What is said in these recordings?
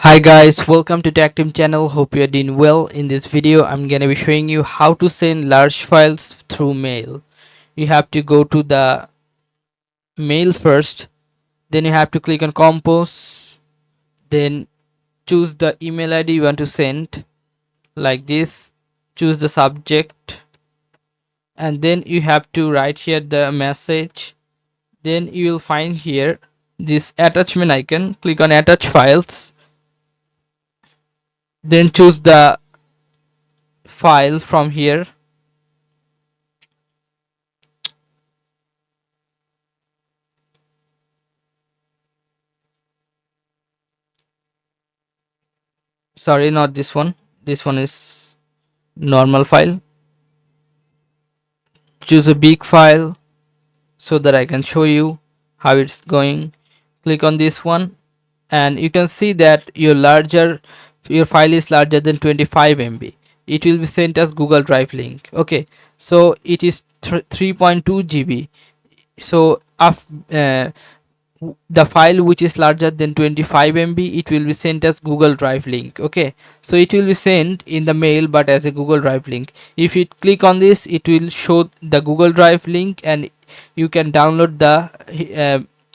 Hi guys, welcome to Tactim channel. Hope you are doing well. In this video I'm gonna be showing you how to send large files through mail. You have to go to the mail first, then you have to click on compose, then choose the email ID you want to send like this, choose the subject, and then you have to write here the message. Then you will find here this attachment icon, click on attach files, then choose the file from here. Sorry, not this one. This one is normal file. Choose a big file so that I can show you how it's going. Click on this one and you can see that your file is larger than 25 MB. It will be sent as Google Drive link. Okay, so it is 3.2 GB. So the file which is larger than 25 MB, it will be sent as Google Drive link. Okay, so it will be sent in the mail but as a Google Drive link. If you click on this, it will show the Google Drive link and you can download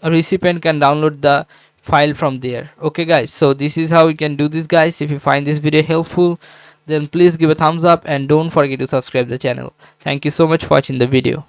recipient can download the file from there. Okay guys, so this is how you can do this guys. If you find this video helpful, then please give a thumbs up and don't forget to subscribe the channel. Thank you so much for watching the video.